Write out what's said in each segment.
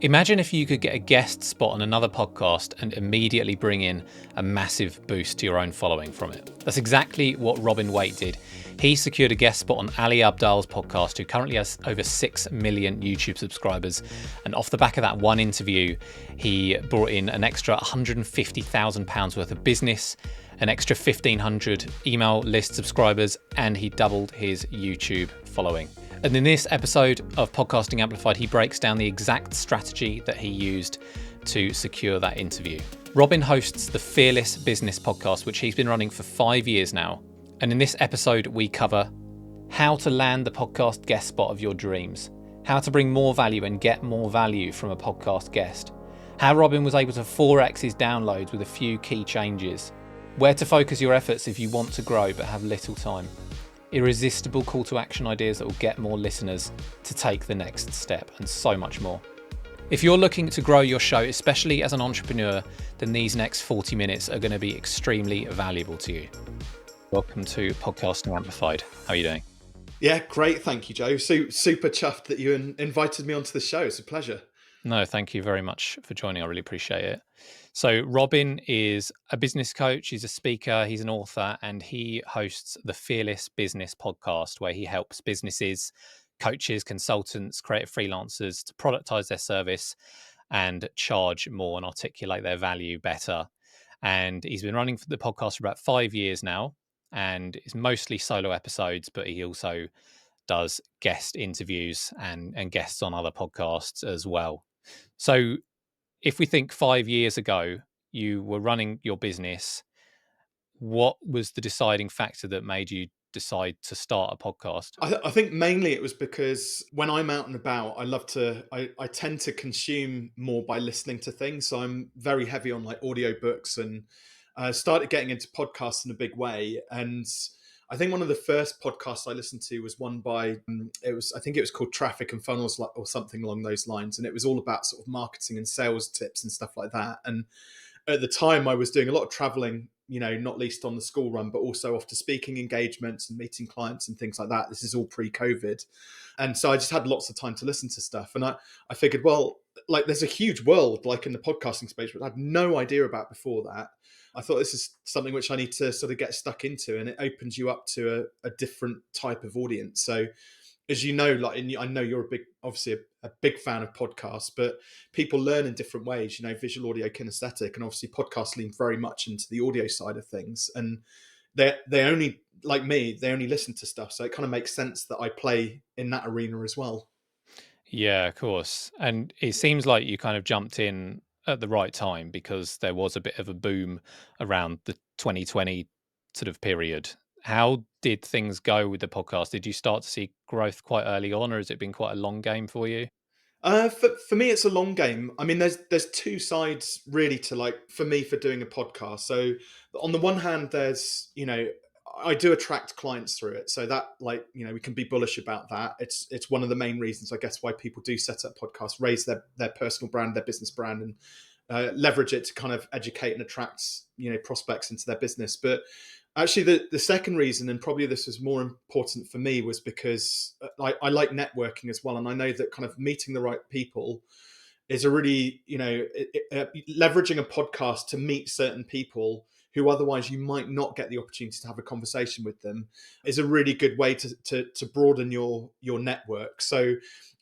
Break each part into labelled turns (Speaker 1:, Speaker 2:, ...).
Speaker 1: Imagine if you could get a guest spot on another podcast and immediately bring in a massive boost to your own following from it. That's exactly what Robin Waite did. He secured a guest spot on Ali Abdaal's podcast, who currently has over 6 million YouTube subscribers. And off the back of that one interview, he brought in an extra £150,000 worth of business, an extra 1,500 email list subscribers, and he doubled his YouTube following. And in this episode of Podcasting Amplified, he breaks down the exact strategy that he used to secure that interview. Robin hosts the Fearless Business podcast, which he's been running for 5 years now. And in this episode, we cover how to land the podcast guest spot of your dreams, how to bring more value and get more value from a podcast guest, how Robin was able to 4x his downloads with a few key changes, where to focus your efforts if you want to grow but have little time, irresistible call to action ideas that will get more listeners to take the next step, and so much more. If you're looking to grow your show, especially as an entrepreneur, then these next 40 minutes are going to be extremely valuable to you. Welcome to Podcasting Amplified. How are you doing?
Speaker 2: Yeah, great. Thank you, Joe. Super chuffed that you invited me onto the show. It's a pleasure.
Speaker 1: No, thank you very much for joining. I really appreciate it. So Robin is a business coach, he's a speaker, he's an author, and he hosts the Fearless Business podcast, where he helps businesses, coaches, consultants, creative freelancers to productize their service and charge more and articulate their value better. And he's been running the podcast for about 5 years now, and it's mostly solo episodes, but he also does guest interviews and guests on other podcasts as well. So if we think 5 years ago, you were running your business, what was the deciding factor that made you decide to start a podcast?
Speaker 2: I think mainly it was because when I'm out and about, I tend to consume more by listening to things. So I'm very heavy on like audiobooks, and started getting into podcasts in a big way. And I think one of the first podcasts I listened to was one by, I think it was called Traffic and Funnels or something along those lines. And it was all about sort of marketing and sales tips and stuff like that. And at the time I was doing a lot of traveling, not least on the school run, but also off to speaking engagements and meeting clients and things like that. This is all pre-COVID. And so I just had lots of time to listen to stuff. And I figured, well, like there's a huge world like in the podcasting space, which I had no idea about before that. I thought this is something which I need to sort of get stuck into, and it opens you up to a different type of audience. So as you know, I know you're obviously a big fan of podcasts, but people learn in different ways, visual, audio, kinesthetic, and obviously podcasts lean very much into the audio side of things. And they only, like me, they only listen to stuff. So it kind of makes sense that I play in that arena as well.
Speaker 1: Yeah, of course. And it seems like you kind of jumped in at the right time, because there was a bit of a boom around the 2020 sort of period. How did things go with the podcast? Did you start to see growth quite early on, or has it been quite a long game for you?
Speaker 2: For me, it's a long game. I mean, there's two sides really to for me for doing a podcast. So on the one hand, there's, I do attract clients through it. So that we can be bullish about that. It's one of the main reasons, I guess, why people do set up podcasts, raise their personal brand, their business brand, and leverage it to kind of educate and attract, prospects into their business. But actually, the second reason, and probably this was more important for me, was because I like networking as well. And I know that kind of meeting the right people is a really, leveraging a podcast to meet certain people who otherwise you might not get the opportunity to have a conversation with them is a really good way to broaden your network. So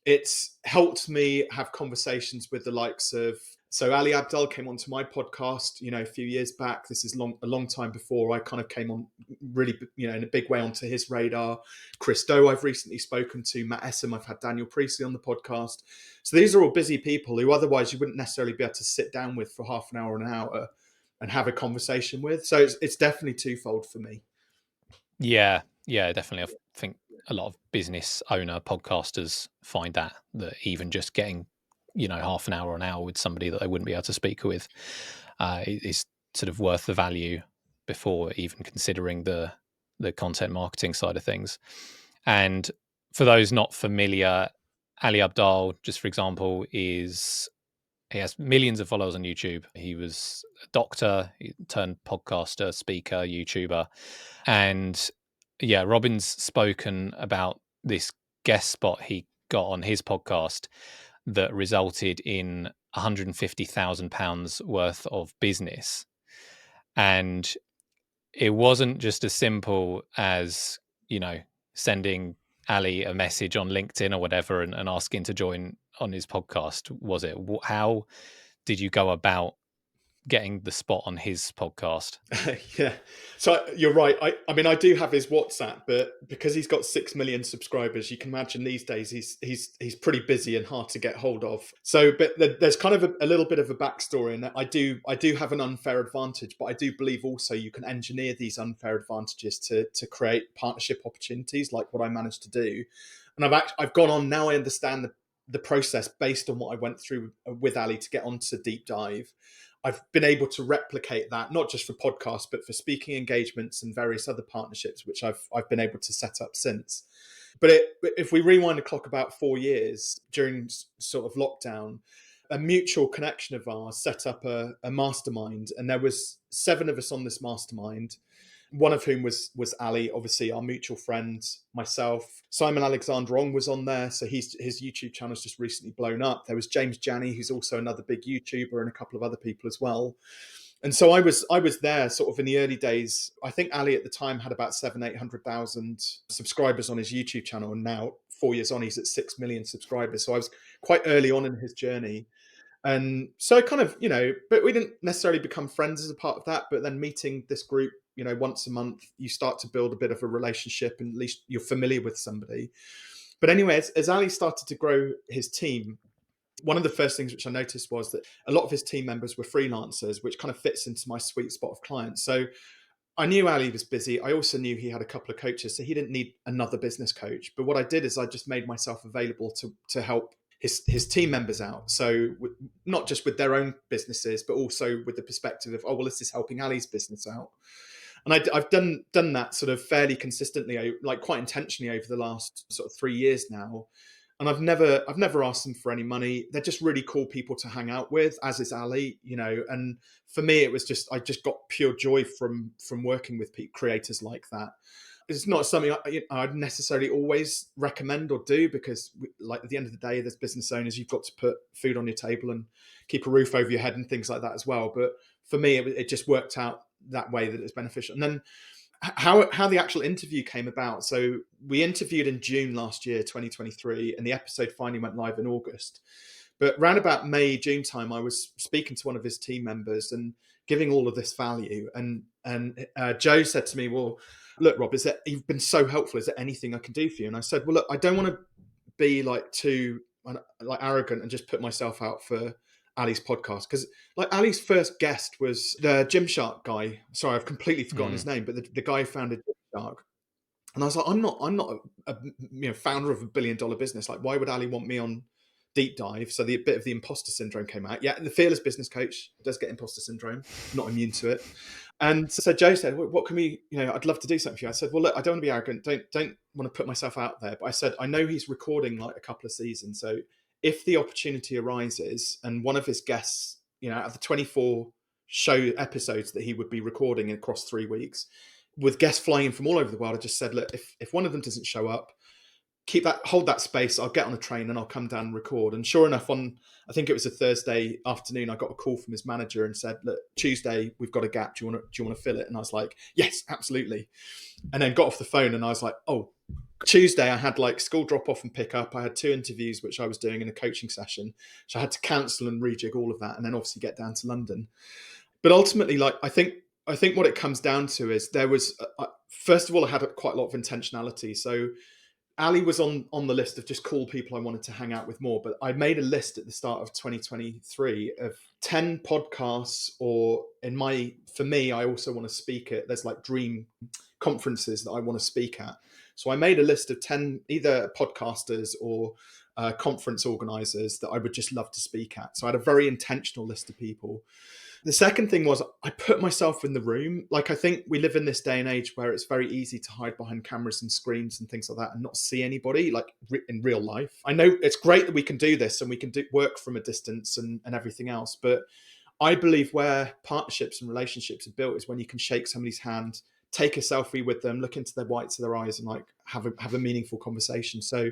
Speaker 2: it's helped me have conversations with the likes of, so Ali Abdaal came onto my podcast, a few years back. This is a long time before I kind of came on really, in a big way onto his radar. Chris Doe, I've recently spoken to. Matt Essam, I've had Daniel Priestley on the podcast. So these are all busy people who otherwise you wouldn't necessarily be able to sit down with for half an hour, an hour and have a conversation with. So it's definitely twofold for me.
Speaker 1: Yeah, definitely. I think a lot of business owner podcasters find that even just getting, half an hour or an hour with somebody that they wouldn't be able to speak with is sort of worth the value before even considering the content marketing side of things. And for those not familiar, Ali Abdaal, just for example, he has millions of followers on YouTube. He was a doctor, he turned podcaster, speaker, YouTuber. And yeah, Robin's spoken about this guest spot he got on his podcast that resulted in £150,000 worth of business. And it wasn't just as simple as, sending Ali a message on LinkedIn or whatever and asking to join on his podcast, was it? How did you go about getting the spot on his podcast?
Speaker 2: Yeah, so you're right. I mean, I do have his WhatsApp, but because he's got 6 million subscribers, you can imagine these days he's pretty busy and hard to get hold of. So, but there's kind of a little bit of a backstory in that I do have an unfair advantage, but I do believe also you can engineer these unfair advantages to create partnership opportunities, like what I managed to do. And I've gone on now. I understand the process based on what I went through with Ali to get onto Deep Dive. I've been able to replicate that, not just for podcasts, but for speaking engagements and various other partnerships, which I've been able to set up since. But if we rewind the clock about 4 years during sort of lockdown, a mutual connection of ours set up a mastermind, and there was 7 of us on this mastermind. One of whom was Ali, obviously our mutual friend, myself. Simon Alexander-Ong was on there, so his YouTube channel's just recently blown up. There was James Janney, who's also another big YouTuber, and a couple of other people as well. And so I was there sort of in the early days. I think Ali at the time had about 700,000-800,000 subscribers on his YouTube channel, and now 4 years on, he's at 6 million subscribers. So I was quite early on in his journey. And so kind of, but we didn't necessarily become friends as a part of that. But then meeting this group, once a month, you start to build a bit of a relationship, and at least you're familiar with somebody. But anyway, as Ali started to grow his team, one of the first things which I noticed was that a lot of his team members were freelancers, which kind of fits into my sweet spot of clients. So I knew Ali was busy. I also knew he had a couple of coaches, so he didn't need another business coach. But what I did is I just made myself available to help his team members out. So not just with their own businesses, but also with the perspective of, oh, well, this is helping Ali's business out. And I've done that sort of fairly consistently, like quite intentionally over the last sort of 3 years now. And I've never asked them for any money. They're just really cool people to hang out with, as is Ali, And for me, it was I just got pure joy from working with creators like that. It's not something I'd necessarily always recommend or do, because like at the end of the day, there's business owners, you've got to put food on your table and keep a roof over your head and things like that as well. But for me, it just worked out that way, that it's beneficial. And then how the actual interview came about. So we interviewed in June last year, 2023, and the episode finally went live in August. But round about May, June time, I was speaking to one of his team members and giving all of this value. And Joe said to me, well, look, Rob, you've been so helpful. Is there anything I can do for you? And I said, well, look, I don't want to be too arrogant and just put myself out for Ali's podcast, because Ali's first guest was the Gymshark guy. Sorry, I've completely forgotten his name, but the guy who founded Gymshark. And I was like, I'm not a founder of $1 billion business. Like, why would Ali want me on Deep Dive? So the bit of the imposter syndrome came out. Yeah, the fearless business coach does get imposter syndrome, not immune to it. And so Joe said, well, what can we, I'd love to do something for you. I said, well, look, I don't want to be arrogant. Don't want to put myself out there. But I said, I know he's recording a couple of seasons. So if the opportunity arises and one of his guests, out of the 24 show episodes that he would be recording across 3 weeks, with guests flying in from all over the world, I just said, look, if one of them doesn't show up, hold that space. I'll get on a train and I'll come down and record. And sure enough, I think it was a Thursday afternoon, I got a call from his manager and said, look, Tuesday, we've got a gap. Do you want to fill it? And I was like, yes, absolutely. And then got off the phone and I was like, oh, Tuesday I had school drop off and pick up. I had 2 interviews, which I was doing in a coaching session. So I had to cancel and rejig all of that and then obviously get down to London. But ultimately, I think what it comes down to is there was, first of all, I had quite a lot of intentionality. So Ali was on the list of just cool people I wanted to hang out with more. But I made a list at the start of 2023 of 10 podcasts, or for me, I also want to speak at, there's dream conferences that I want to speak at. So I made a list of 10 either podcasters or conference organizers that I would just love to speak at. So I had a very intentional list of people. The second thing was I put myself in the room. I think we live in this day and age where it's very easy to hide behind cameras and screens and things like that and not see anybody in real life. I know it's great that we can do this and we can work from a distance and everything else. But I believe where partnerships and relationships are built is when you can shake somebody's hand, take a selfie with them, look into their whites of their eyes and have a meaningful conversation. So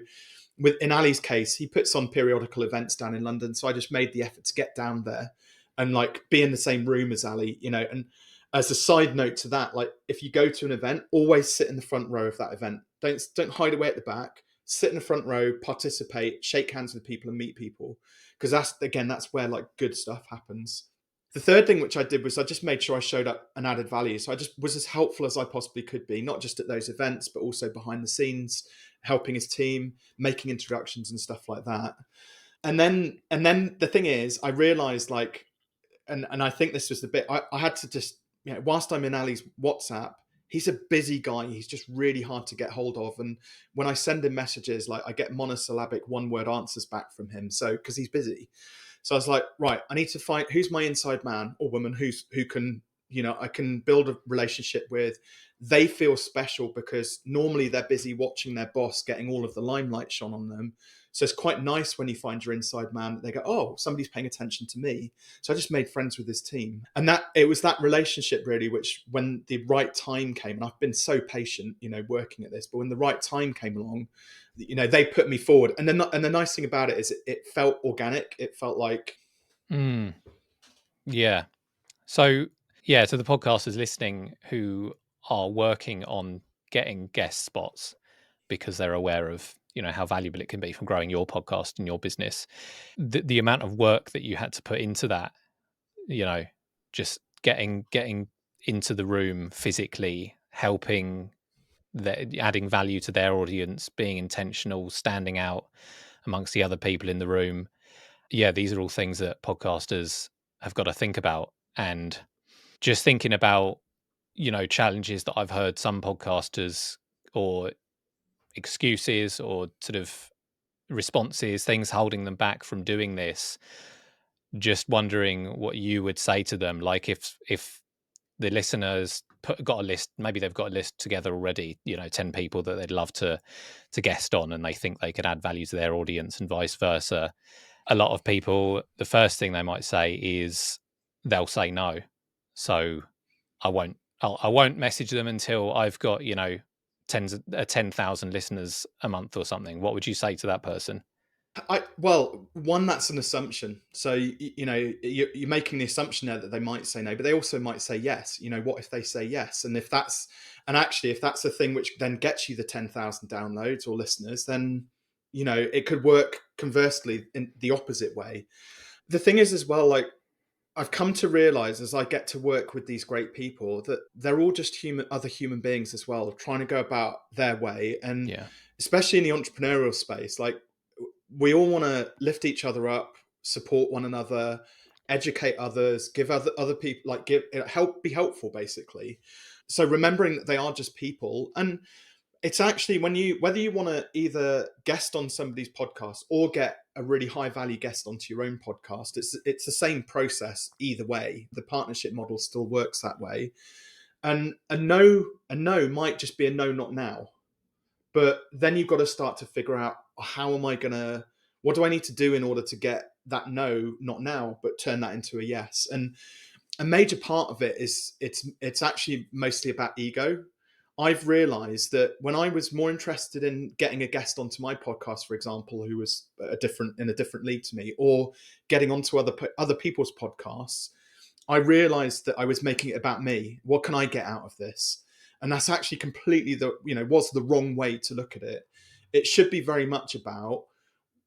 Speaker 2: in Ali's case, he puts on periodical events down in London, so I just made the effort to get down there and like be in the same room as Ali, and as a side note to that, like if you go to an event, always sit in the front row of that event. Don't hide away at the back. Sit in the front row, participate, shake hands with people and meet people, because that's where like good stuff happens. The third thing which I did was I just made sure I showed up and added value. So I just was as helpful as I possibly could be, not just at those events, but also behind the scenes, helping his team, making introductions and stuff like that. And then the thing is, I realized like, and I think this was the bit I had to just, whilst I'm in Ali's WhatsApp, he's a busy guy. He's just really hard to get hold of. And when I send him messages, like I get monosyllabic one word answers back from him. So, because he's busy. So I was like, right, I need to find who's my inside man or woman who can, I can build a relationship with. They feel special because normally they're busy watching their boss getting all of the limelight shone on them. So it's quite nice when you find your inside man. They go, oh, somebody's paying attention to me. So I just made friends with his team. And that it was that relationship really, which when the right time came, and I've been so patient, working at this, but when the right time came along, they put me forward. And the nice thing about it is it felt organic. It felt like,
Speaker 1: yeah. So to the podcasters listening who are working on getting guest spots because they're aware of how valuable it can be from growing your podcast and your business, the amount of work that you had to put into that, just getting into the room physically, helping, adding value to their audience, being intentional, standing out amongst the other people in the room. Yeah, these are all things that podcasters have got to think about. And just thinking about, challenges that I've heard some podcasters, or excuses or sort of responses, things holding them back from doing this, just wondering what you would say to them. Like if the listeners got a list, maybe they've got a list together already, 10 people that they'd love to guest on, and they think they could add value to their audience and vice versa. A lot of people, the first thing they might say is they'll say no. So I won't message them until I've got, 10,000 listeners a month or something. What would you say to that person?
Speaker 2: one, that's an assumption. So, you're making the assumption there that they might say no, but they also might say yes. What if they say yes? And if that's the thing which then gets you the 10,000 downloads or listeners, then, it could work conversely in the opposite way. The thing is as well, like, I've come to realize as I get to work with these great people that they're all just other human beings as well, trying to go about their way. And especially in the entrepreneurial space, like, we all want to lift each other up, support one another, educate others, give other people, like, be helpful basically. So remembering that they are just people. And it's actually whether you want to either guest on somebody's podcast or get a really high value guest onto your own podcast, it's the same process either way. The partnership model still works that way. And a no might just be a no, not now. But then you've got to start to figure out, what do I need to do in order to get that no, not now, but turn that into a yes? And a major part of it is it's actually mostly about ego. I've realized that when I was more interested in getting a guest onto my podcast, for example, who was in a different league to me, or getting onto other people's podcasts, I realized that I was making it about me. What can I get out of this? And that's actually completely was the wrong way to look at it. It should be very much about,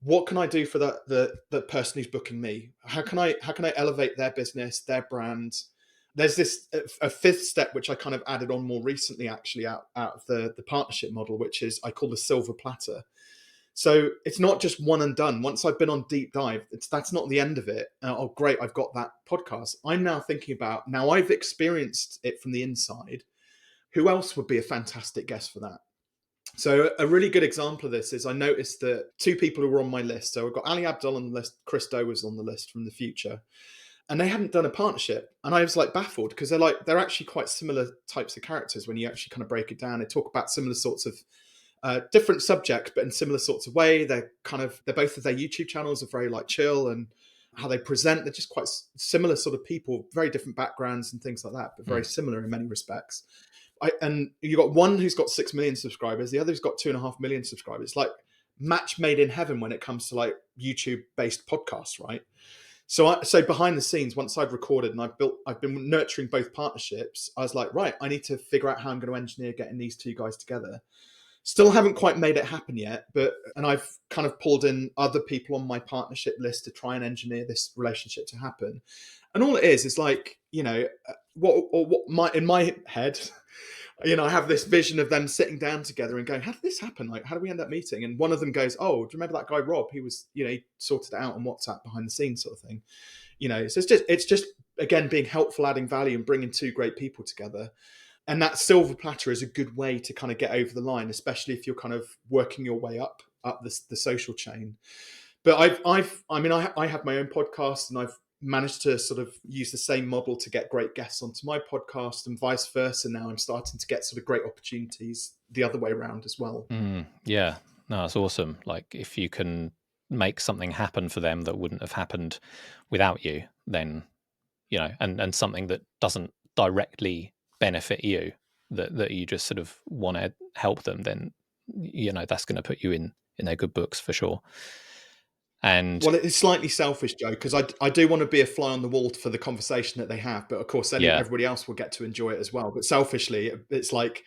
Speaker 2: what can I do for the person who's booking me? How can I elevate their business, their brand? There's this a fifth step which I kind of added on more recently, actually, out of the partnership model, which is I call the silver platter. So it's not just one and done. Once I've been on deep dive, that's not the end of it. Oh, great, I've got that podcast. I'm now thinking about, now I've experienced it from the inside, who else would be a fantastic guest for that? So a really good example of this is I noticed that two people who were on my list. So I've got Ali Abdul on the list, Chris Doe was on the list from the future, and they hadn't done a partnership. And I was like baffled, because they're actually quite similar types of characters when you actually kind of break it down. They talk about similar sorts of different subjects, but in similar sorts of way. They're both of their YouTube channels are very like chill, and how they present, they're just quite similar sort of people, very different backgrounds and things like that, but very similar in many respects. And you got one who's got 6 million subscribers, the other's got 2.5 million subscribers. Like, match made in heaven when it comes to like YouTube based podcasts, right? So behind the scenes, once I'd recorded and I've been nurturing both partnerships, I was like, right, I need to figure out how I'm going to engineer getting these two guys together. Still haven't quite made it happen yet, and I've kind of pulled in other people on my partnership list to try and engineer this relationship to happen. And all it is like, in my head, I have this vision of them sitting down together and going, how did this happen? Like, how do we end up meeting? And one of them goes, oh, do you remember that guy, Rob? He was, he sorted it out on WhatsApp behind the scenes sort of thing. So it's just, again, being helpful, adding value and bringing two great people together. And that silver platter is a good way to kind of get over the line, especially if you're kind of working your way up the social chain. But I have my own podcast, and I've managed to sort of use the same model to get great guests onto my podcast, and vice versa. Now I'm starting to get sort of great opportunities the other way around as well.
Speaker 1: Yeah, no, it's awesome. Like if you can make something happen for them that wouldn't have happened without you, then, and something that doesn't directly benefit you, that you just sort of want to help them, then, that's going to put you in their good books for sure. And
Speaker 2: well, it's slightly selfish, Joe, because I do want to be a fly on the wall for the conversation that they have, but of course everybody else will get to enjoy it as well. But selfishly, it's like,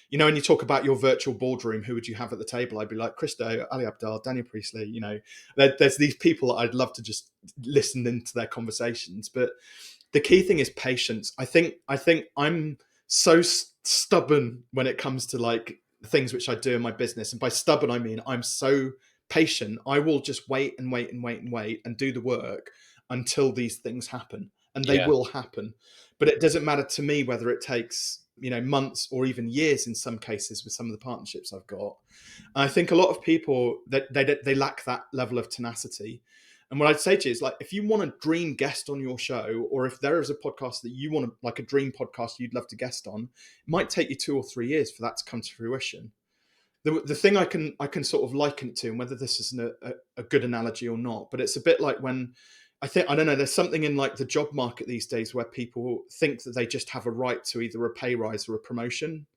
Speaker 2: when you talk about your virtual boardroom, who would you have at the table? I'd be like Christo, Ali Abdaal, Daniel Priestley. There's these people that I'd love to just listen into their conversations. But the key thing is patience. I think I'm so stubborn when it comes to like things which I do in my business, and by stubborn I mean I'm so patient. I will just wait and wait and wait and wait and do the work until these things happen, and they will happen. But it doesn't matter to me whether it takes months or even years in some cases with some of the partnerships I've got. And I think a lot of people that they lack that level of tenacity. And what I'd say to you is, like, if you want a dream guest on your show, or if there is a podcast that you want to, like a dream podcast you'd love to guest on, it might take you 2 or 3 years for that to come to fruition. The thing I can sort of liken it to, and whether this is a good analogy or not, but it's a bit like when I don't know, there's something in like the job market these days where people think that they just have a right to either a pay rise or a promotion.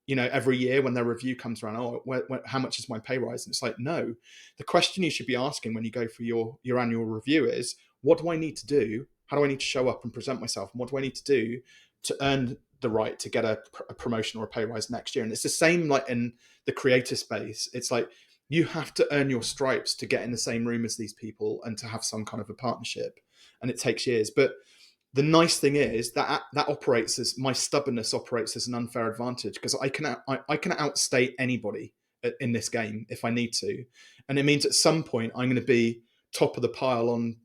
Speaker 2: Every year when their review comes around, how much is my pay rise? And it's like, no, the question you should be asking when you go for your annual review is, what do I need to do? How do I need to show up and present myself? And what do I need to do to earn the right to get a promotion or a pay rise next year? And it's the same like in the creator space. It's like, you have to earn your stripes to get in the same room as these people and to have some kind of a partnership. And it takes years. But the nice thing is that operates as, my stubbornness operates as an unfair advantage, because I can outstate anybody in this game if I need to. And it means at some point I'm going to be top of the pile on,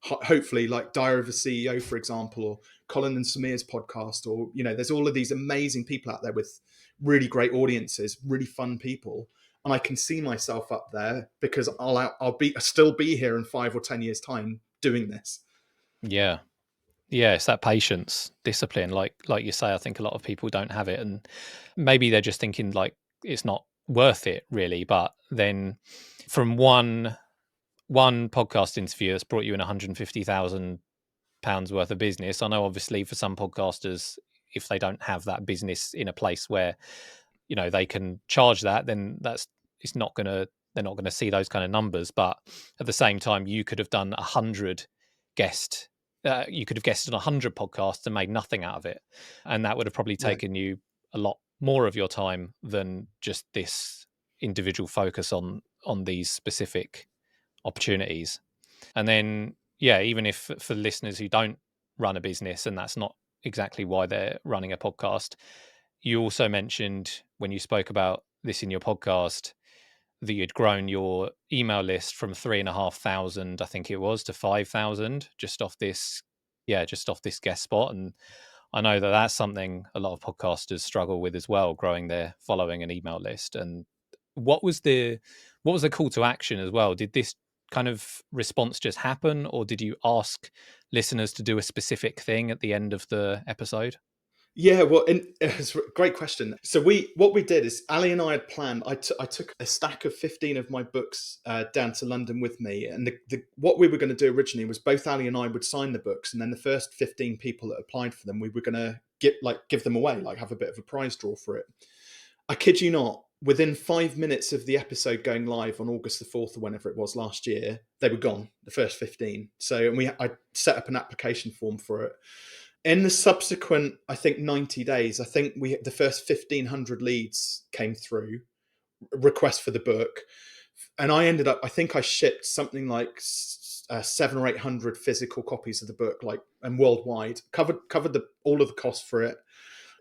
Speaker 2: hopefully like Diary of a CEO, for example, or Colin and Samir's podcast, or, there's all of these amazing people out there with really great audiences, really fun people. And I can see myself up there because I'll still be here in 5 or 10 years time doing this.
Speaker 1: yeah, it's that patience, discipline. Like you say, I think a lot of people don't have it, and maybe they're just thinking like it's not worth it really. But then from one podcast interview that's brought you in £150,000 worth of business, I know obviously for some podcasters, if they don't have that business in a place where they can charge that, then they're not gonna see those kind of numbers. But at the same time, you could have done 100 guest. You could have guested on 100 podcasts and made nothing out of it, and that would have probably taken you a lot more of your time than just this individual focus on these specific opportunities. And then, even if for listeners who don't run a business and that's not exactly why they're running a podcast, you also mentioned when you spoke about this in your podcast that you'd grown your email list from 3,500, I think it was, to 5,000 just off this guest spot. And I know that that's something a lot of podcasters struggle with as well, growing their following and email list. And what was the call to action as well? Did this kind of response just happen, or did you ask listeners to do a specific thing at the end of the episode?
Speaker 2: Yeah, well, it's a great question. So what we did is, Ali and I had planned. I took a stack of 15 of my books down to London with me, and what we were going to do originally was both Ali and I would sign the books, and then the first 15 people that applied for them, we were going to give them away, like have a bit of a prize draw for it. I kid you not, within 5 minutes of the episode going live on August the 4th or whenever it was last year, they were gone, the first 15. So, and I set up an application form for it. In the subsequent, I think 90 days, I think the first 1,500 leads came through, requests for the book. And I ended up, I think I shipped something like 700 or 800 physical copies of the book, like, and worldwide, covered all of the costs for it.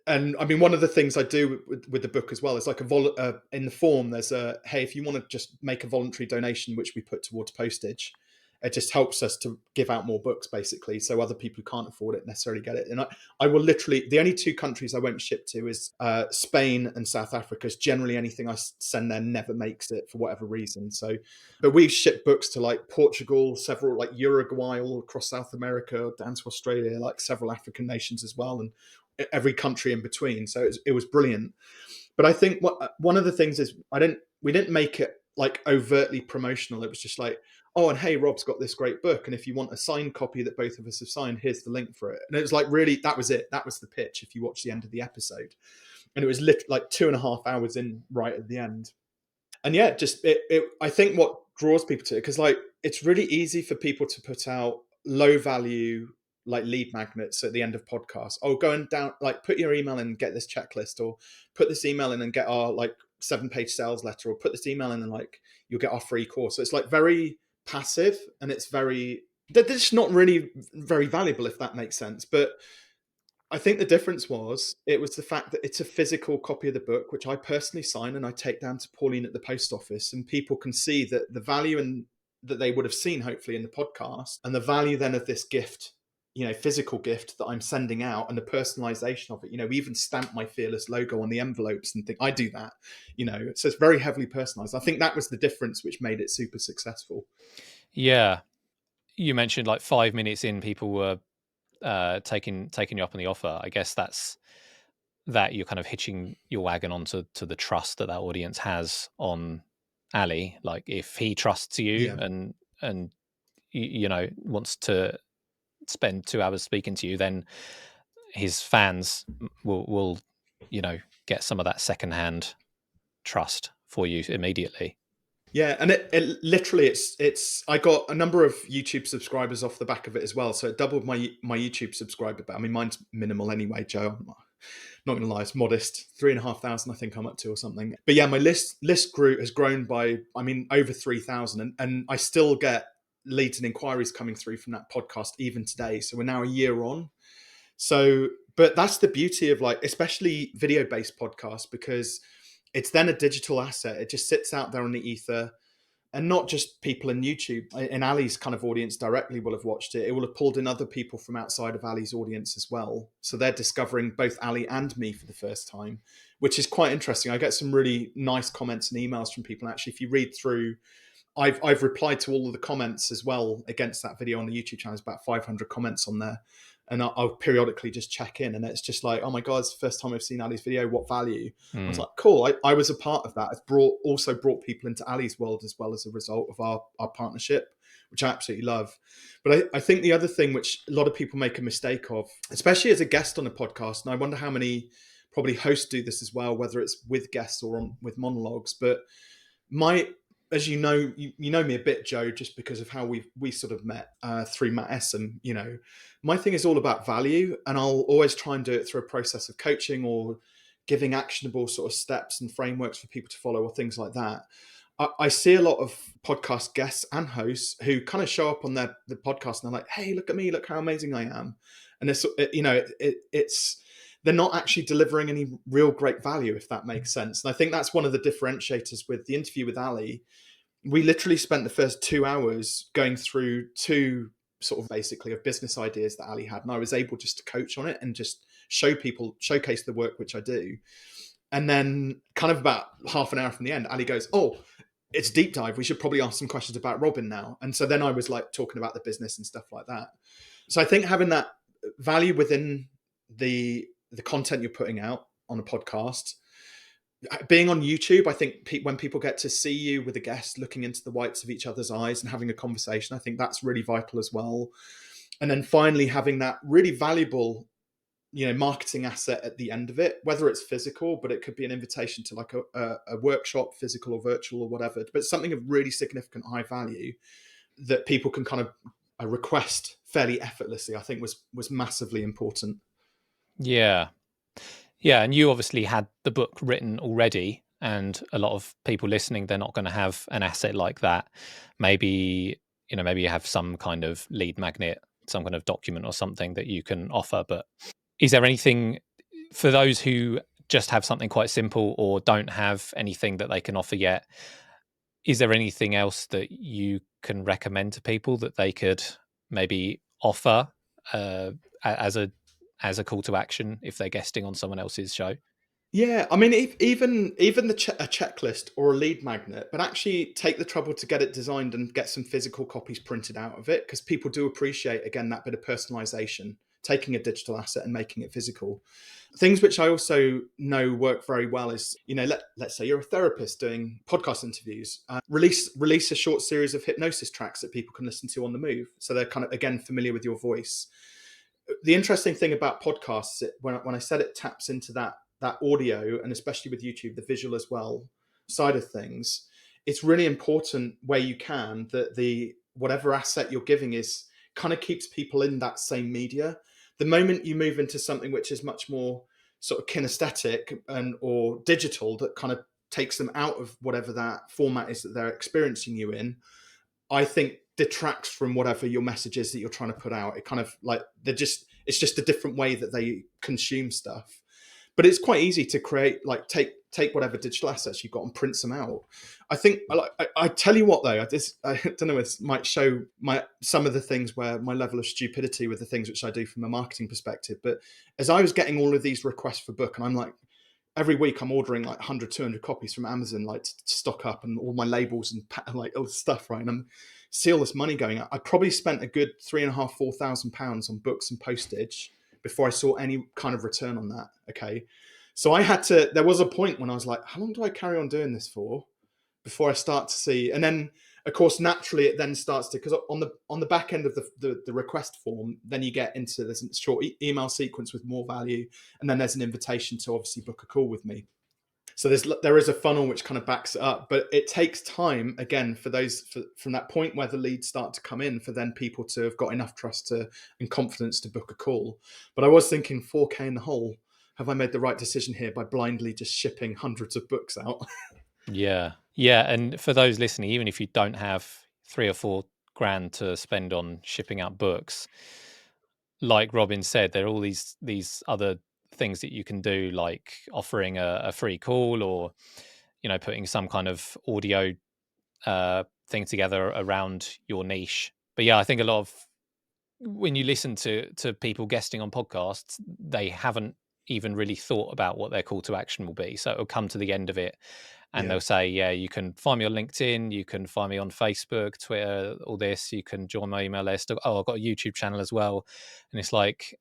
Speaker 2: And I mean, one of the things I do with the book as well is like in the form, there's hey, if you want to just make a voluntary donation, which we put towards postage, it just helps us to give out more books, basically, so other people who can't afford it necessarily get it. And I will literally, the only two countries I won't ship to is Spain and South Africa, because generally anything I send there never makes it for whatever reason. So, but we've shipped books to like Portugal, several, like Uruguay, all across South America, down to Australia, like several African nations as well, and every country in between. So it was brilliant. But I think one of the things is we didn't make it like overtly promotional. It was just like, oh, and hey, Rob's got this great book, and if you want a signed copy that both of us have signed, here's the link for it. And it was like, really, that was it. That was the pitch. If you watch the end of the episode, and it was like 2.5 hours in right at the end. And yeah, just I think what draws people to it, because like it's really easy for people to put out low value like lead magnets at the end of podcasts. Oh, go and like put your email in and get this checklist, or put this email in and get our like 7-page sales letter, or put this email in and like you'll get our free course. So it's like very passive, and it's very, they're just not really very valuable, if that makes sense. But I think the difference it was the fact that it's a physical copy of the book, which I personally sign and I take down to Pauline at the post office, and people can see that the value that they would have seen hopefully in the podcast, and the value then of this gift, physical gift that I'm sending out, and the personalization of it. We even stamp my Fearless logo on the envelopes and think I do that, so it's very heavily personalized. I think that was the difference which made it super successful.
Speaker 1: Yeah. You mentioned like 5 minutes in, people were taking you up on the offer. I guess that's that you're kind of hitching your wagon onto the trust that audience has on Ali. Like if he trusts you
Speaker 2: Yeah.
Speaker 1: and wants to spend 2 hours speaking to you, then his fans will get some of that secondhand trust for you immediately.
Speaker 2: Yeah, and it literally, it's I got a number of YouTube subscribers off the back of it as well. So it doubled my YouTube subscriber. But I mean, mine's minimal anyway, Joe. I'm not gonna lie, it's modest. 3,500, I think I'm up to, or something. But yeah, my list has grown by, I mean, over 3,000, and I still get leads and inquiries coming through from that podcast even today. So we're now a year on. So, but that's the beauty of like, especially video-based podcasts, because it's then a digital asset. It just sits out there on the ether, and not just people in YouTube. In Ali's kind of audience directly will have watched it. It will have pulled in other people from outside of Ali's audience as well. So they're discovering both Ali and me for the first time, which is quite interesting. I get some really nice comments and emails from people. Actually, if you read through, I've replied to all of the comments as well against that video on the YouTube channel. There's about 500 comments on there. And I'll periodically just check in, and it's just like, oh my God, it's the first time I've seen Ali's video. What value? I was like, cool. I was a part of that. It's also brought people into Ali's world as well as a result of our partnership, which I absolutely love. But I think the other thing which a lot of people make a mistake of, especially as a guest on a podcast, and I wonder how many probably hosts do this as well, whether it's with guests or with monologues, but as you know me a bit, Joe, just because of how we sort of met through Matt Essen. My thing is all about value, and I'll always try and do it through a process of coaching or giving actionable sort of steps and frameworks for people to follow, or things like that. I see a lot of podcast guests and hosts who kind of show up on the podcast and they're like, hey, look at me, look how amazing I am. And it's they're not actually delivering any real great value, if that makes sense. And I think that's one of the differentiators with the interview with Ali. We literally spent the first 2 hours going through two sort of basically of business ideas that Ali had. And I was able just to coach on it and just showcase the work which I do. And then kind of about half an hour from the end, Ali goes, oh, it's deep dive. We should probably ask some questions about Robin now. And so then I was like talking about the business and stuff like that. So I think having that value within the content you're putting out on a podcast, being on YouTube, I think when people get to see you with a guest looking into the whites of each other's eyes and having a conversation, I think that's really vital as well. And then finally having that really valuable marketing asset at the end of it, whether it's physical, but it could be an invitation to like a workshop, physical or virtual or whatever, but something of really significant high value that people can kind of request fairly effortlessly, I think was massively important.
Speaker 1: Yeah. Yeah. And you obviously had the book written already, and a lot of people listening, they're not going to have an asset like that. Maybe, maybe you have some kind of lead magnet, some kind of document or something that you can offer. But is there anything for those who just have something quite simple or don't have anything that they can offer yet? Is there anything else that you can recommend to people that they could maybe offer as a call to action if they're guesting on someone else's show?
Speaker 2: Yeah, I mean, even a checklist or a lead magnet, but actually take the trouble to get it designed and get some physical copies printed out of it, because people do appreciate, again, that bit of personalization, taking a digital asset and making it physical. Things which I also know work very well is, let's say you're a therapist doing podcast interviews, release a short series of hypnosis tracks that people can listen to on the move, so they're kind of, again, familiar with your voice. The interesting thing about podcasts, when I said it taps into that audio, and especially with YouTube, the visual as well side of things, it's really important where you can that the whatever asset you're giving is kind of keeps people in that same media. The moment you move into something which is much more sort of kinesthetic or digital, that kind of takes them out of whatever that format is that they're experiencing you in, I think detracts from whatever your message is that you're trying to put out. It kind of like it's just a different way that they consume stuff. But it's quite easy to create, like take whatever digital assets you've got and print them out. I think I tell you what though, I don't know, it might show some of the things where my level of stupidity with the things which I do from a marketing perspective. But as I was getting all of these requests for book, and I'm like, every week I'm ordering like 100, 200 copies from Amazon, like to stock up, and all my labels and like all this stuff, right? And I'm see all this money going out. I probably spent a good £3,500-4,000 on books and postage before I saw any kind of return on that. Okay. So there was a point when I was like, how long do I carry on doing this for before I start to see? And then of course, naturally it then starts to, because on the back end of the request form, then you get into this short email sequence with more value. And then there's an invitation to obviously book a call with me. So there is a funnel which kind of backs it up, but it takes time, again, from that point where the leads start to come in, for then people to have got enough trust and confidence to book a call. But I was thinking, 4K in the hole, have I made the right decision here by blindly just shipping hundreds of books out?
Speaker 1: Yeah. Yeah. And for those listening, even if you don't have 3 or 4 grand to spend on shipping out books, like Robin said, there are all these other things that you can do, like offering a free call, or putting some kind of audio thing together around your niche. But yeah, I think a lot of, when you listen to people guesting on podcasts, they haven't even really thought about what their call to action will be. So it'll come to the end of it and
Speaker 2: Yeah,
Speaker 1: they'll say, yeah, you can find me on LinkedIn, you can find me on Facebook, Twitter, all this, you can join my email list. Oh, I've got a YouTube channel as well. And it's like,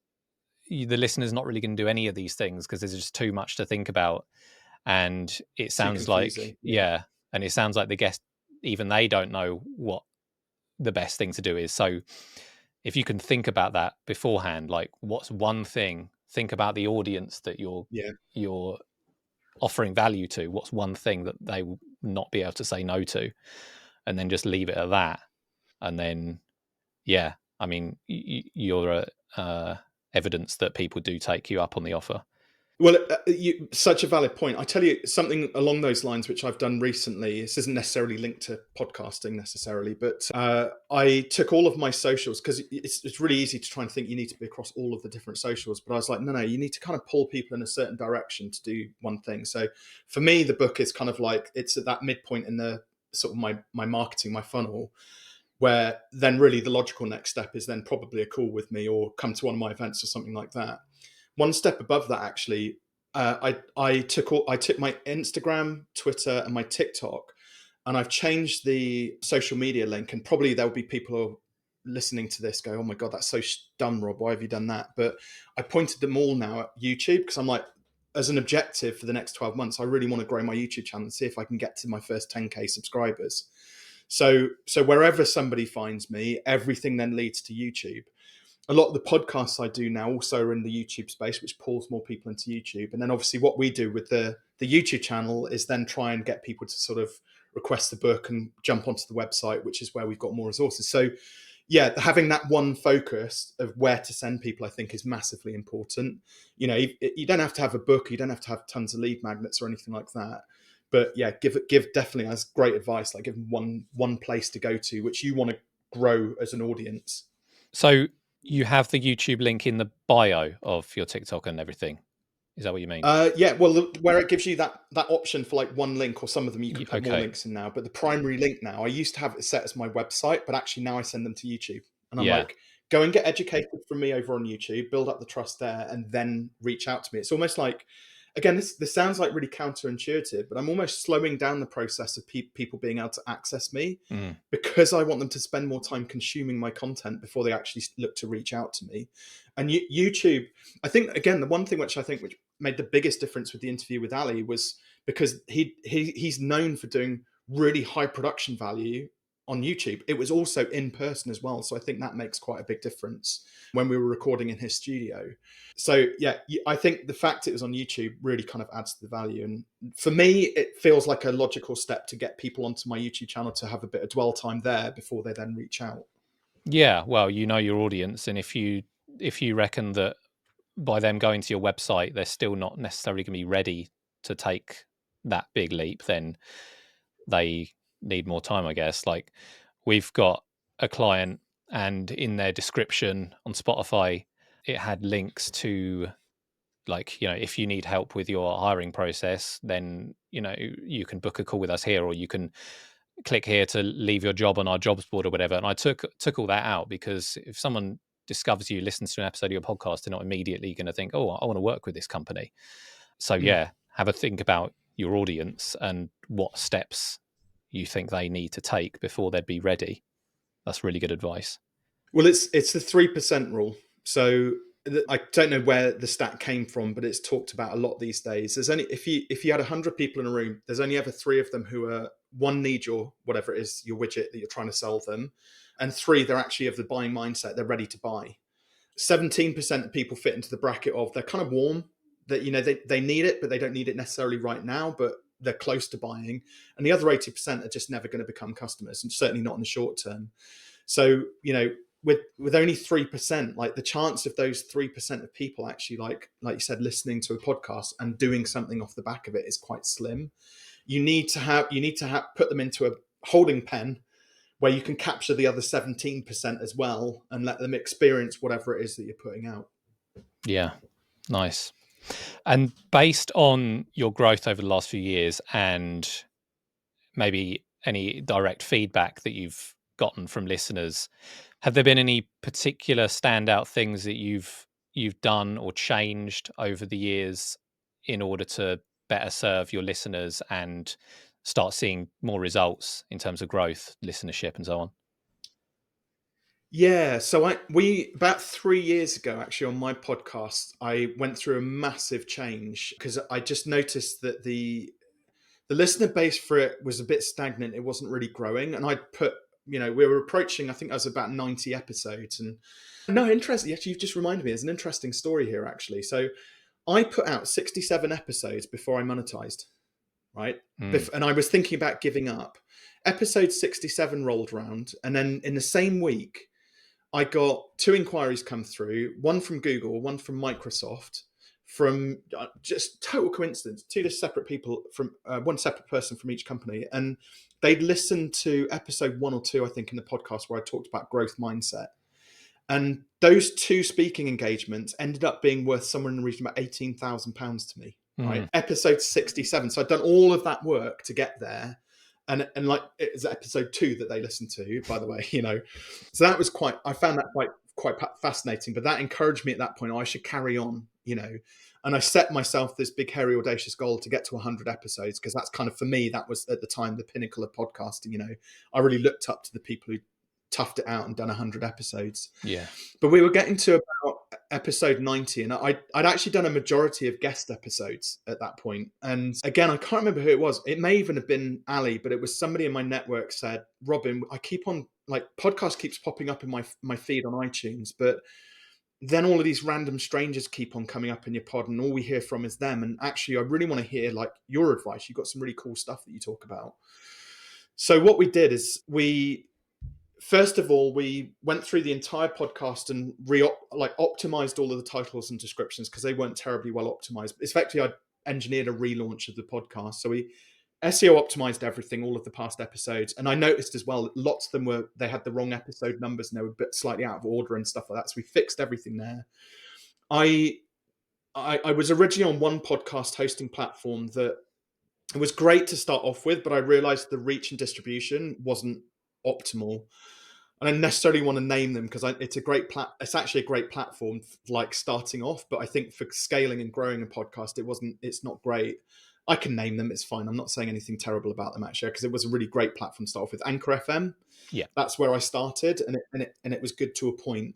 Speaker 1: the listener's not really going to do any of these things because there's just too much to think about. And it
Speaker 2: too
Speaker 1: sounds like,
Speaker 2: confusing. Yeah,
Speaker 1: yeah. And it sounds like the guest, even they don't know what the best thing to do is. So if you can think about that beforehand, like what's one thing, think about the audience that
Speaker 2: yeah.
Speaker 1: you're offering value to. What's one thing that they will not be able to say no to, and then just leave it at that. And then, yeah, I mean, you're evidence that people do take you up on the offer.
Speaker 2: Well, such a valid point. I tell you something along those lines, which I've done recently. This isn't necessarily linked to podcasting necessarily, but I took all of my socials, because it's really easy to try and think you need to be across all of the different socials. But I was like, no, you need to kind of pull people in a certain direction to do one thing. So for me, the book is kind of like, it's at that midpoint in the sort of my marketing, my funnel, where then really the logical next step is then probably a call with me or come to one of my events or something like that. One step above that, actually, I took my Instagram, Twitter, and my TikTok, and I've changed the social media link. And probably there'll be people who are listening to this go, "Oh my god, that's so dumb, Rob. Why have you done that?" But I pointed them all now at YouTube, because I'm like, as an objective for the next 12 months, I really want to grow my YouTube channel and see if I can get to my first 10K subscribers. So wherever somebody finds me, everything then leads to YouTube. a lot of the podcasts I do now also are in the YouTube space, which pulls more people into YouTube. And then obviously what we do with the YouTube channel is then try and get people to sort of request the book and jump onto the website, which is where we've got more resources. So yeah, having that one focus of where to send people, I think, is massively important. You know, you don't have to have a book, you don't have to have tons of lead magnets or anything like that. But yeah, give definitely, as great advice, like give them one place to go to, which you want to grow as an audience.
Speaker 1: So you have the YouTube link in the bio of your TikTok and everything. Is that what you mean?
Speaker 2: Yeah, well, where it gives you that option for like one link, or some of them you can put more links in now. But the primary link now, I used to have it set as my website, but actually now I send them to YouTube. And I'm like, go and get educated from me over on YouTube, build up the trust there, and then reach out to me. It's almost like, again, this sounds like really counterintuitive, but I'm almost slowing down the process of people being able to access me because I want them to spend more time consuming my content before they actually look to reach out to me. And YouTube, I think, again, the one thing which made the biggest difference with the interview with Ali was because he's known for doing really high production value on YouTube. It was also in person as well. So I think that makes quite a big difference when we were recording in his studio. So yeah, I think the fact it was on YouTube really kind of adds to the value. And for me, it feels like a logical step to get people onto my YouTube channel to have a bit of dwell time there before they then reach out.
Speaker 1: Yeah, well, you know your audience, and if you reckon that by them going to your website, they're still not necessarily going to be ready to take that big leap, then they need more time, I guess. Like, we've got a client, and in their description on Spotify, it had links to, like, you know, if you need help with your hiring process, then, you know, you can book a call with us here, or you can click here to leave your job on our jobs board or whatever. And I took all that out, because if someone discovers you, listens to an episode of your podcast, they're not immediately going to think, oh, I want to work with this company. So yeah, have a think about your audience and what steps you think they need to take before they'd be ready. That's really good advice.
Speaker 2: Well, it's the 3% rule. So I don't know where the stat came from, but it's talked about a lot these days. There's only, if you had 100 people in a room, there's only ever 3 of them who are, one, need your whatever it is, your widget that you're trying to sell them, and 3, they're actually of the buying mindset, they're ready to buy. 17% of people fit into the bracket of they're kind of warm, that, you know, they need it, but they don't need it necessarily right now, but they're close to buying. And the other 80% are just never going to become customers, and certainly not in the short term. So, you know, with only 3%, like the chance of those 3% of people actually, like you said, listening to a podcast and doing something off the back of it is quite slim. You need to put them into a holding pen where you can capture the other 17% as well and let them experience whatever it is that you're putting out.
Speaker 1: Yeah, nice. And based on your growth over the last few years, and maybe any direct feedback that you've gotten from listeners, have there been any particular standout things that you've done or changed over the years in order to better serve your listeners and start seeing more results in terms of growth, listenership, and so on?
Speaker 2: Yeah, so we about 3 years ago, actually, on my podcast, I went through a massive change because I just noticed that the listener base for it was a bit stagnant. It wasn't really growing, and I'd put, you know, we were approaching, I think I was about 90 episodes, and no, interesting. Actually, you've just reminded me. There's an interesting story here, actually. So I put out 67 episodes before I monetized, right? And I was thinking about giving up. Episode 67 rolled around, and then in the same week, I got 2 inquiries come through, one from Google, one from Microsoft, from just total coincidence, 2 separate people from one separate person from each company. And they'd listened to episode 1 or 2, I think, in the podcast where I talked about growth mindset. And those 2 speaking engagements ended up being worth somewhere in the region of about £18,000 to me, right? Episode 67. So I'd done all of that work to get there. And like, it was episode 2 that they listened to, by the way, you know. So that was I found that quite fascinating. But that encouraged me at that point, I should carry on, you know. And I set myself this big, hairy, audacious goal to get to 100 episodes, because that's kind of, for me, that was at the time the pinnacle of podcasting, you know. I really looked up to the people who toughed it out and done 100 episodes.
Speaker 1: Yeah.
Speaker 2: But we were getting to about episode 90, and I'd actually done a majority of guest episodes at that point. And again, I can't remember who it was. It may even have been Ali, but it was somebody in my network said, Robin, I keep on, like, podcast keeps popping up in my feed on iTunes, but then all of these random strangers keep on coming up in your pod, and all we hear from is them. And actually, I really want to hear like your advice. You've got some really cool stuff that you talk about. So what we did is first of all, we went through the entire podcast and optimized all of the titles and descriptions because they weren't terribly well optimized. Effectively, I engineered a relaunch of the podcast. So we SEO optimized everything, all of the past episodes. And I noticed as well, lots of them they had the wrong episode numbers and they were a bit slightly out of order and stuff like that. So we fixed everything there. I was originally on one podcast hosting platform that it was great to start off with, but I realized the reach and distribution wasn't optimal. I don't necessarily want to name them because it's actually a great platform like starting off, but I think for scaling and growing a podcast, it's not great. I can name them, it's fine. I'm not saying anything terrible about them actually, because it was a really great platform to start off with. Anchor FM.
Speaker 1: Yeah.
Speaker 2: That's where I started, and it was good to a point.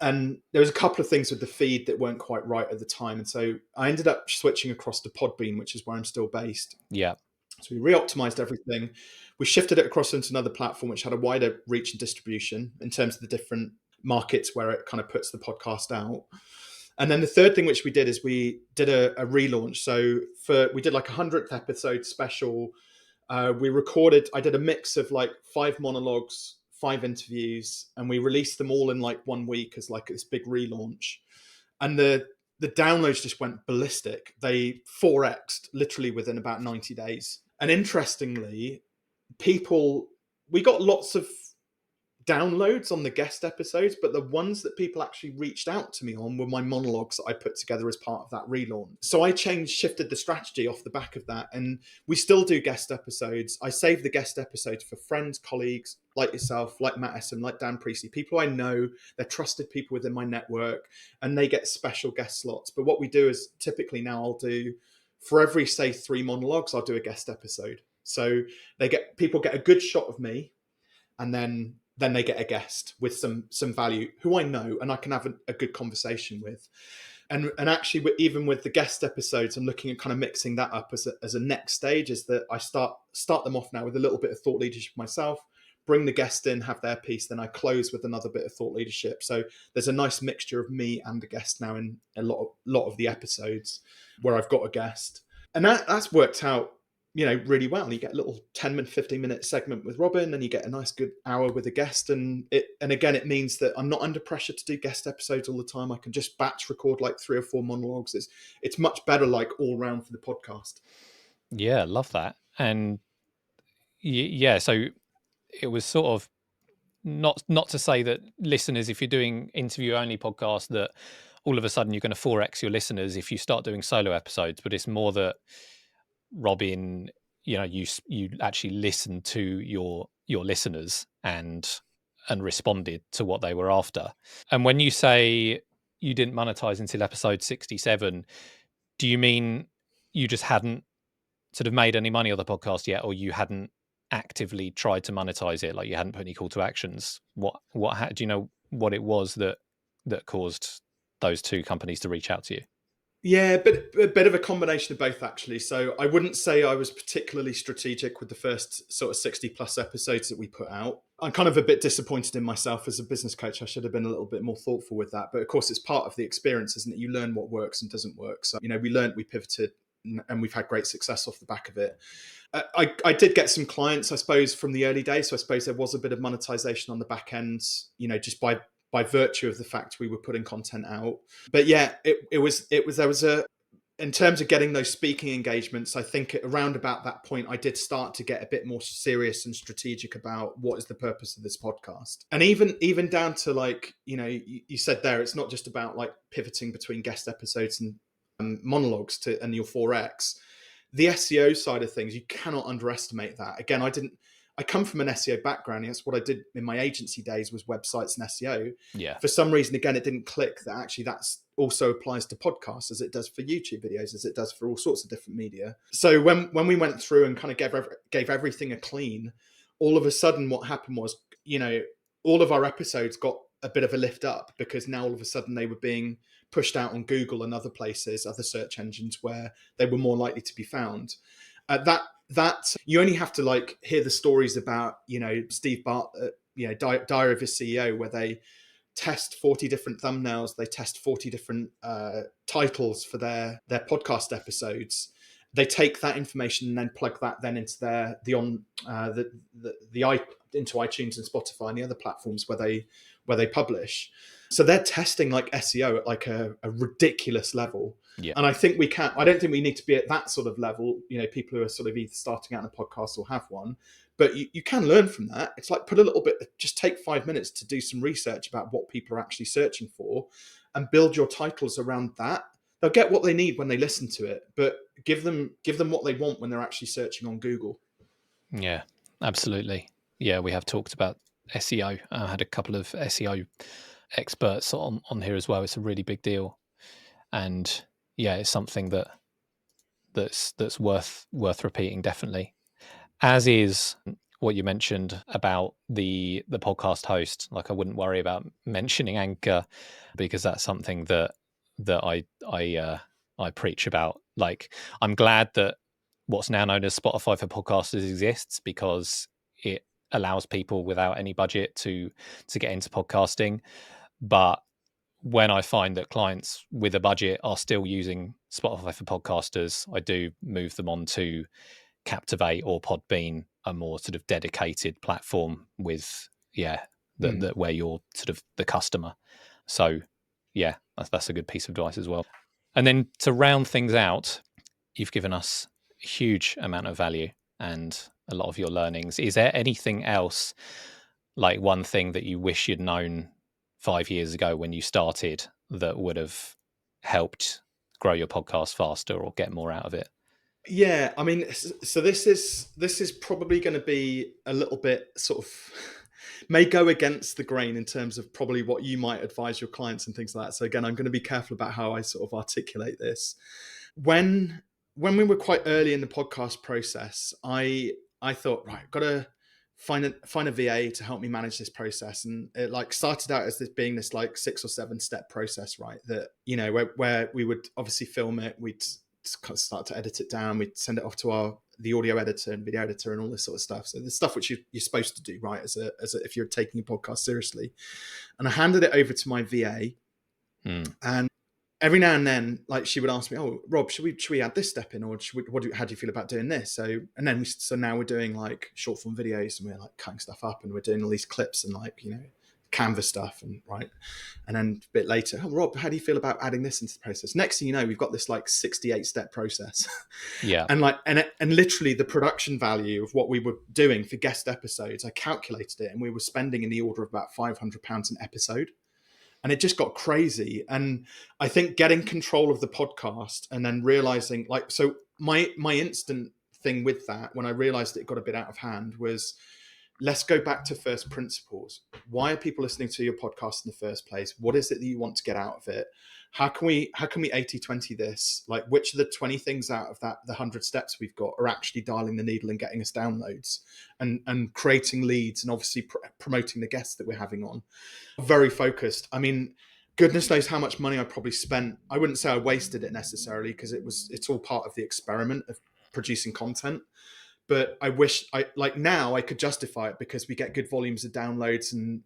Speaker 2: And there was a couple of things with the feed that weren't quite right at the time. And so I ended up switching across to Podbean, which is where I'm still based.
Speaker 1: Yeah.
Speaker 2: So we re-optimized everything. We shifted it across into another platform, which had a wider reach and distribution in terms of the different markets where it kind of puts the podcast out. And then the third thing which we did is we did a relaunch. So we did like 100th episode special. I did a mix of like 5 monologues, 5 interviews, and we released them all in like 1 week as like this big relaunch. And the downloads just went ballistic. They 4x'd literally within about 90 days. And interestingly, we got lots of downloads on the guest episodes, but the ones that people actually reached out to me on were my monologues that I put together as part of that relaunch. So I shifted the strategy off the back of that, and we still do guest episodes. I save the guest episodes for friends, colleagues like yourself, like Matt Essen, like Dan Priestley, people I know. They're trusted people within my network, and they get special guest slots. But what we do is typically now I'll do, for every say 3 monologues, I'll do a guest episode. So people get a good shot of me, and then they get a guest with some value who I know and I can have a good conversation with. And actually, even with the guest episodes, I'm looking at kind of mixing that up as a next stage, is that I start them off now with a little bit of thought leadership myself, bring the guest in, have their piece, then I close with another bit of thought leadership. So there's a nice mixture of me and a guest now in a lot of the episodes where I've got a guest. And that's worked out, really well. You get a little 10-minute, 15-minute segment with Robin, and you get a nice good hour with a guest. And again, it means that I'm not under pressure to do guest episodes all the time. I can just batch record like 3 or 4 monologues. It's much better, like all round for the podcast.
Speaker 1: Yeah, love that. And yeah, so it was sort of not to say that listeners, if you're doing interview only podcast, that all of a sudden you're going to 4x your listeners if you start doing solo episodes, but it's more that Robin, you actually listened to your listeners and responded to what they were after. And when you say you didn't monetize until episode 67, do you mean you just hadn't sort of made any money on the podcast yet, or you hadn't actively tried to monetize it, like you hadn't put any call to actions? Do you know what it was that caused those 2 companies to reach out to you?
Speaker 2: Yeah, but a bit of a combination of both, actually. So I wouldn't say I was particularly strategic with the first sort of 60 plus episodes that we put out. I'm kind of a bit disappointed in myself as a business coach. I should have been a little bit more thoughtful with that. But of course, it's part of the experience, isn't it? You learn what works and doesn't work. So, we pivoted, and we've had great success off the back of it. I did get some clients, I suppose, from the early days. So I suppose there was a bit of monetization on the back end, just by virtue of the fact we were putting content out. But yeah, there was in terms of getting those speaking engagements, I think around about that point, I did start to get a bit more serious and strategic about what is the purpose of this podcast. And even down to like, you said there, it's not just about like pivoting between guest episodes and monologues and your 4X. The SEO side of things, you cannot underestimate that. Again, I come from an SEO background. That's what I did in my agency days, was websites and SEO.
Speaker 1: Yeah.
Speaker 2: For some reason, again, it didn't click that actually that's also applies to podcasts as it does for YouTube videos, as it does for all sorts of different media. So when we went through and kind of gave everything a clean, all of a sudden what happened was, all of our episodes got a bit of a lift up, because now all of a sudden they were being pushed out on Google and other places, other search engines where they were more likely to be found. That you only have to like hear the stories about, Steve Bartlett, Diary of a CEO, where test 40 different thumbnails, they test 40 different titles for their podcast episodes. They take that information and then plug that then into into iTunes and Spotify and the other platforms where they publish. So they're testing like SEO at like a ridiculous level.
Speaker 1: Yeah.
Speaker 2: And I don't think we need to be at that sort of level, people who are sort of either starting out in a podcast or have one, but you can learn from that. It's like just take 5 minutes to do some research about what people are actually searching for and build your titles around that. They'll get what they need when they listen to it, but give them what they want when they're actually searching on Google.
Speaker 1: Yeah, absolutely. Yeah, we have talked about SEO. I had a couple of SEO experts on here as well. It's a really big deal, and yeah, it's something that's worth repeating, definitely. As is what you mentioned about the podcast host. Like, I wouldn't worry about mentioning Anchor, because that's something that I preach about. Like, I'm glad that what's now known as Spotify for podcasters exists, because it allows people without any budget to get into podcasting. But when I find that clients with a budget are still using Spotify for podcasters, I do move them on to Captivate or Podbean, a more sort of dedicated platform with that where you're sort of the customer. So yeah, that's a good piece of advice as well. And then to round things out, you've given us a huge amount of value and a lot of your learnings. Is there anything else, like one thing that you wish you'd known 5 years ago when you started, that would have helped grow your podcast faster or get more out of it?
Speaker 2: Yeah, I mean, so this is probably going to be a little bit sort of may go against the grain in terms of probably what you might advise your clients and things like that. So again, I'm going to be careful about how I sort of articulate this. When we were quite early in the podcast process, I thought, right, I've got to find a VA to help me manage this process, and it like started out as being this like 6 or 7 step process, right? That where we would obviously film it, we'd start to edit it down, we'd send it off to the audio editor and video editor and all this sort of stuff. So the stuff which you're supposed to do, right, as a if you're taking a podcast seriously. And I handed it over to my VA, and every now and then, like, she would ask me, "Oh, Rob, should we add this step in, or how do you feel about doing this?" So now we're doing like short form videos, and we're like cutting stuff up, and we're doing all these clips and like Canva stuff, and right. And then a bit later, "Oh, Rob, how do you feel about adding this into the process?" Next thing you know, we've got this like 68 step process.
Speaker 1: Yeah.
Speaker 2: and literally the production value of what we were doing for guest episodes, I calculated it, and we were spending in the order of about £500 an episode. And it just got crazy. And I think getting control of the podcast and then realizing, like, so my instant thing with that, when I realized that it got a bit out of hand, was let's go back to first principles. Why are people listening to your podcast in the first place? What is it that you want to get out of it? How can we 80-20 this? Like, which of the 20 things out of that, the 100 steps we've got, are actually dialing the needle and getting us downloads and creating leads, and obviously promoting the guests that we're having on? Very focused. I mean, goodness knows how much money I probably spent. I wouldn't say I wasted it necessarily, because it's all part of the experiment of producing content. But I wish now I could justify it, because we get good volumes of downloads, and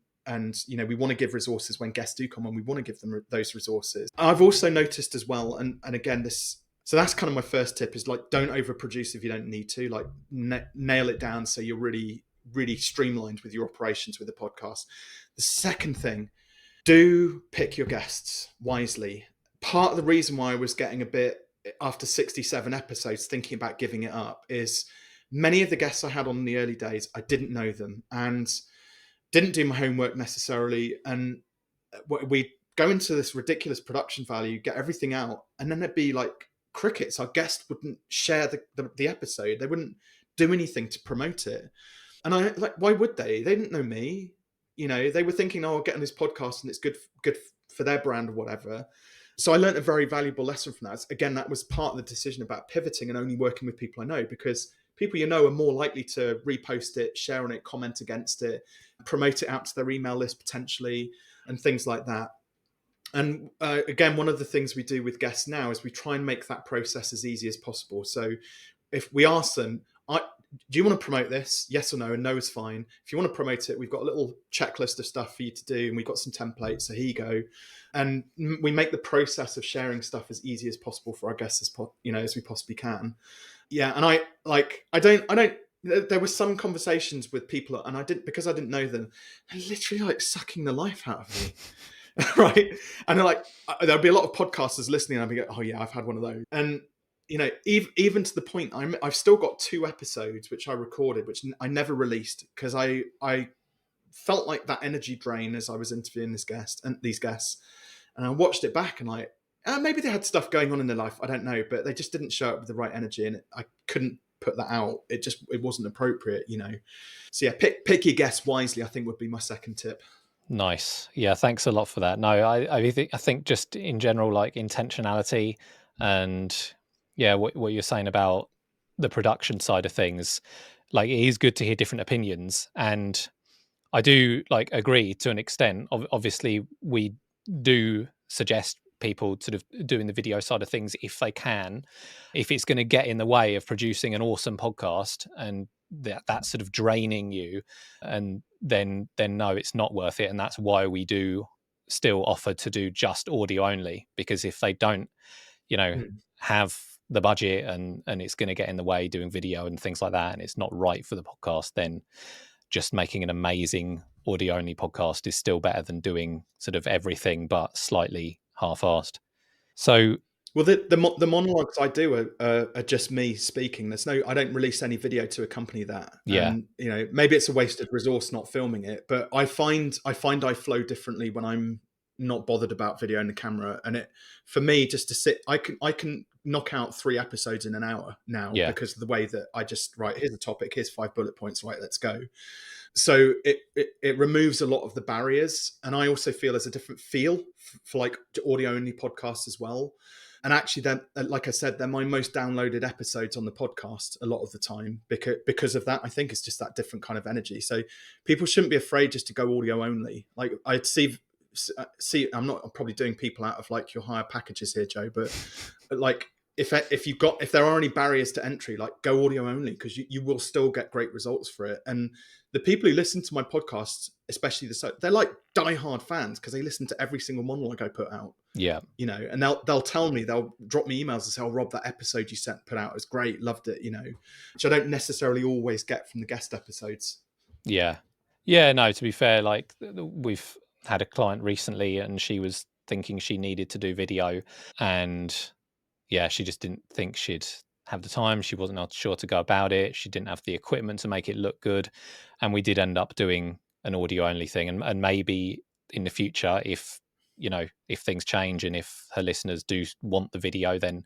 Speaker 2: we want to give resources when guests do come on. We want to give them those resources. I've also noticed as well, and again, so that's kind of my first tip, is like, don't overproduce if you don't need to. Like, nail it down so you're really, really streamlined with your operations with the podcast. The second thing, do pick your guests wisely. Part of the reason why I was getting a bit, after 67 episodes, thinking about giving it up, is many of the guests I had on in the early days, I didn't know them and didn't do my homework necessarily. And we go into this ridiculous production value, get everything out, and then it'd be like crickets. Our guest wouldn't share the episode. They wouldn't do anything to promote it. And I like, why would they? They didn't know me. They were thinking, oh, I'll get on this podcast and it's good for their brand or whatever. So I learned a very valuable lesson from that. Again, that was part of the decision about pivoting and only working with people I know, because people are more likely to repost it, share on it, comment against it, promote it out to their email list potentially, and things like that. And again, one of the things we do with guests now is we try and make that process as easy as possible. So if we ask them, do you want to promote this? Yes or no? And no is fine. If you want to promote it, we've got a little checklist of stuff for you to do, and we've got some templates. So here you go. And we make the process of sharing stuff as easy as possible for our guests as we possibly can. Yeah, and I don't. There were some conversations with people, and because I didn't know them, they're literally like sucking the life out of me. Right. And they're like, there'll be a lot of podcasters listening, and I'll be like, oh yeah, I've had one of those. And even to the point, I've still got 2 episodes which I recorded, which I never released, because I felt like that energy drain as I was interviewing these guests, and I watched it back, and like, maybe they had stuff going on in their life, I don't know, but they just didn't show up with the right energy, and I couldn't put that out. It wasn't appropriate, So yeah, pick your guests wisely, I think, would be my second tip.
Speaker 1: Nice. Yeah, thanks a lot for that. No, I think just in general, like intentionality, and yeah, what you're saying about the production side of things, like it is good to hear different opinions, and I do like agree to an extent. Obviously, we do suggest people sort of doing the video side of things if they can, if it's going to get in the way of producing an awesome podcast and that's sort of draining you, and then no, it's not worth it. And that's why we do still offer to do just audio only, because if they don't have the budget and it's going to get in the way doing video and things like that, and it's not right for the podcast, then just making an amazing audio only podcast is still better than doing sort of everything but slightly half-assed. So
Speaker 2: well, the monologues I do are just me speaking. I don't release any video to accompany that.
Speaker 1: Yeah.
Speaker 2: And, maybe it's a wasted resource not filming it, but I find I flow differently when I'm not bothered about video and the camera. And for me, just to sit, I can knock out 3 episodes in an hour now, because of the way that I just write, here's a topic, here's 5 bullet points, right, let's go. So it removes a lot of the barriers. And I also feel there's a different feel for like audio only podcasts as well. And actually, then, like I said, they're my most downloaded episodes on the podcast a lot of the time because of that. I think it's just that different kind of energy. So people shouldn't be afraid just to go audio only. Like I'd see, I'm probably doing people out of like your higher packages here, Joe, but like if there are any barriers to entry, like go audio only, because you will still get great results for it. And the people who listen to my podcasts, especially they're like diehard fans because they listen to every single monologue I put out.
Speaker 1: Yeah.
Speaker 2: And they'll tell me, they'll drop me emails and say, oh, Rob, that episode you put out was great. Loved it, which I don't necessarily always get from the guest episodes.
Speaker 1: Yeah. Yeah. No, to be fair, like we've had a client recently and she was thinking she needed to do video, and yeah, she just didn't think she'd have the time. She wasn't sure to go about it. She didn't have the equipment to make it look good. And we did end up doing an audio only thing. And maybe in the future, if things change and if her listeners do want the video, then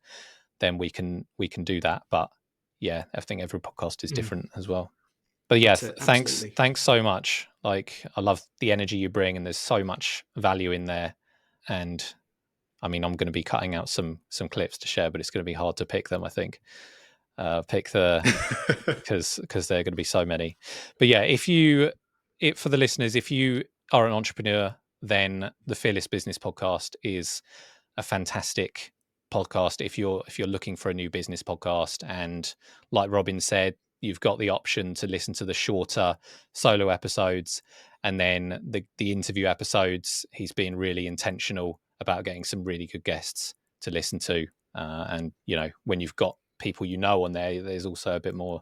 Speaker 1: we can do that. But yeah, I think every podcast is different as well. But yeah, thanks so much. Like, I love the energy you bring, and there's so much value in there. And I mean, I'm going to be cutting out some clips to share, but it's going to be hard to pick them, I think. Because there are going to be so many. But yeah, for the listeners, if you are an entrepreneur, then the Fearless Business Podcast is a fantastic podcast if you're looking for a new business podcast. And like Robin said, you've got the option to listen to the shorter solo episodes, and then the interview episodes. He's been really intentional about getting some really good guests to listen to. And, when you've got people on there, there's also a bit more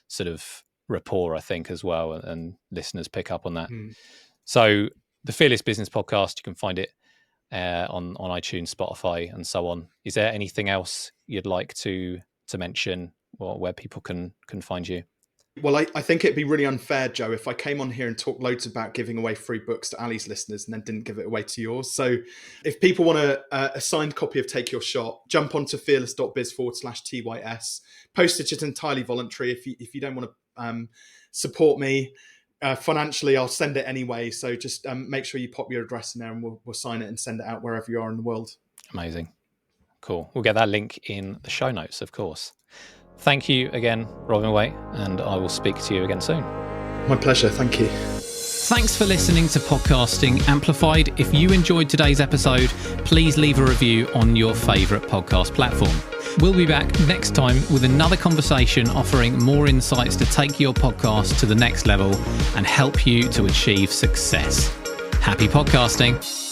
Speaker 1: sort of rapport, I think, as well. And listeners pick up on that. So the Fearless Business Podcast, you can find it on iTunes, Spotify, and so on. Is there anything else you'd like to mention, or where people can find you?
Speaker 2: Well, I think it'd be really unfair, Joe, if I came on here and talked loads about giving away free books to Ali's listeners and then didn't give it away to yours. So if people want a signed copy of Take Your Shot, jump onto fearless.biz/TYS. Postage is entirely voluntary. If you don't want to support me financially, I'll send it anyway. So just make sure you pop your address in there, and we'll sign it and send it out wherever you are in the world.
Speaker 1: Amazing. Cool. We'll get that link in the show notes, of course. Thank you again, Robin Waite, and I will speak to you again soon.
Speaker 2: My pleasure. Thank you.
Speaker 1: Thanks for listening to Podcasting Amplified. If you enjoyed today's episode, please leave a review on your favourite podcast platform. We'll be back next time with another conversation offering more insights to take your podcast to the next level and help you to achieve success. Happy podcasting.